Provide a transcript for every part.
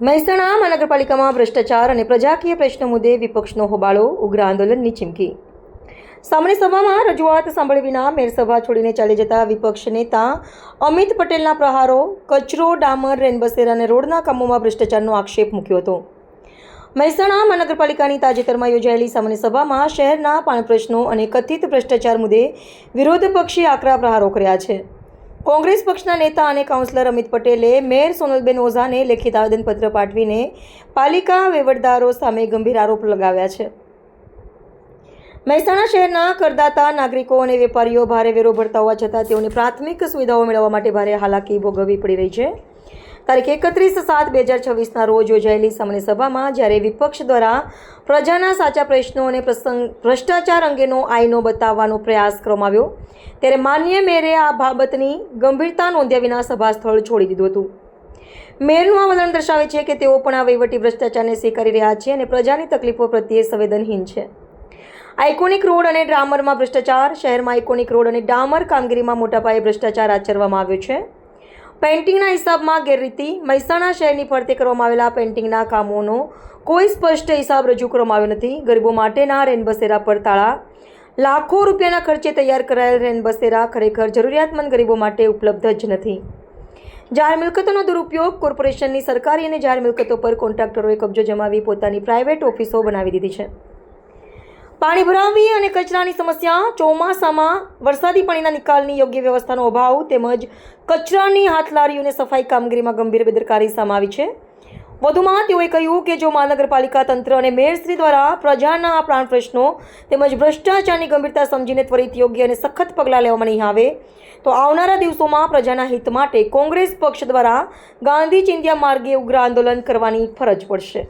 મહેસાણા મહાનગરપાલિકામાં ભ્રષ્ટાચાર અને પ્રજાકીય પ્રશ્નો મુદ્દે વિપક્ષનો હોબાળો, ઉગ્ર આંદોલનની ચીમકી. સામાન્ય સભામાં રજૂઆત સાંભળ્યા વિના મેયરસભા છોડીને ચાલી જતા વિપક્ષ નેતા અમિત પટેલના પ્રહારો, કચરો, ડામર, રેનબસેરા અને રોડના કામોમાં ભ્રષ્ટાચારનો આક્ષેપ મૂક્યો હતો. મહેસાણા મહાનગરપાલિકાની તાજેતરમાં યોજાયેલી સામાન્ય સભામાં શહેરના પાણી પ્રશ્નો અને કથિત ભ્રષ્ટાચાર મુદ્દે વિરોધ પક્ષે આકરા પ્રહારો કર્યા છે. કોંગ્રેસ પક્ષના નેતા અને કાઉન્સિલર અમિત પટેલે મેયર સોનલબેન ઓઝાને લેખિત આવેદનપત્ર પાઠવીને પાલિકા વહીવટદારો સામે ગંભીર આરોપ લગાવ્યા છે. મહેસાણા શહેરના કરદાતા નાગરિકો અને વેપારીઓ ભારે વેરો ભરતા હોવા છતાં તેઓને પ્રાથમિક સુવિધાઓ મેળવવા માટે ભારે હાલાકી ભોગવવી પડી રહી છે. તારીખ 31/7/2026ના રોજ યોજાયેલી સામાન્ય સભામાં જ્યારે વિપક્ષ દ્વારા પ્રજાના સાચા પ્રશ્નો અને ભ્રષ્ટાચાર અંગેનો આઈનો બતાવવાનો પ્રયાસ કરવામાં આવ્યો, ત્યારે માનનીય મેયરે આ બાબતની ગંભીરતા નોંધ્યા વિના સભા સ્થળ છોડી દીધું હતું. મેયરનું આ વલણ દર્શાવે છે કે તેઓ પણ આ વહીવટી ભ્રષ્ટાચારને સ્વીકારી રહ્યા છે અને પ્રજાની તકલીફો પ્રત્યે સંવેદનહીન છે. આઇકોનિક રોડ અને ડામરમાં ભ્રષ્ટાચાર. શહેરમાં આઇકોનિક રોડ અને ડામર કામગીરીમાં મોટા પાયે ભ્રષ્ટાચાર આચરવામાં આવ્યો છે. પેઇન્ટિંગના હિસાબમાં ગેરરીતિ. મહેસાણા શહેરની ફરતે કરવામાં આવેલા પેઇન્ટિંગના કામોનો કોઈ સ્પષ્ટ હિસાબ રજૂ કરવામાં આવ્યો નથી. ગરીબો માટેના રેનબસેરા પર તાળા. લાખો રૂપિયાના ખર્ચે તૈયાર કરાયેલ રેનબસેરા ખરેખર જરૂરિયાતમંદ ગરીબો માટે ઉપલબ્ધ જ નથી. જાહેર મિલકતોનો દુરુપયોગ. કોર્પોરેશનની સરકારી અને જાહેર મિલકતો પર કોન્ટ્રાક્ટરોએ કબજો જમાવી પોતાની પ્રાઇવેટ ઓફિસો બનાવી દીધી છે. પાણી ભરાવી અને કચરાની સમસ્યા. ચોમાસામાં વરસાદી પાણીના નિકાલની યોગ્ય વ્યવસ્થાનો અભાવ તેમજ કચરાની હાથલારીઓને સફાઈ કામગીરીમાં ગંભીર બેદરકારી સામે આવી છે. વધુમાં તેઓએ કહ્યું કે જો મહાનગરપાલિકા તંત્ર અને મેયરશ્રી દ્વારા પ્રજાના પ્રાણ પ્રશ્નો તેમજ ભ્રષ્ટાચારની ગંભીરતા સમજીને ત્વરિત યોગ્ય અને સખત પગલાં લેવામાં નહીં આવે તો આવનારા દિવસોમાં પ્રજાના હિત માટે કોંગ્રેસ પક્ષ દ્વારા ગાંધી ચિંધ્યા માર્ગે ઉગ્ર આંદોલન કરવાની ફરજ પડશે.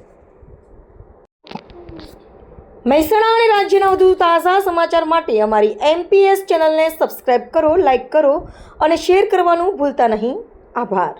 મહેસાણા અને રાજ્યના વધુ તાજા સમાચાર માટે અમારી MPS ચેનલને સબસ્ક્રાઇબ કરો, લાઇક કરો અને શેર કરવાનું ભૂલતા નહીં. આભાર.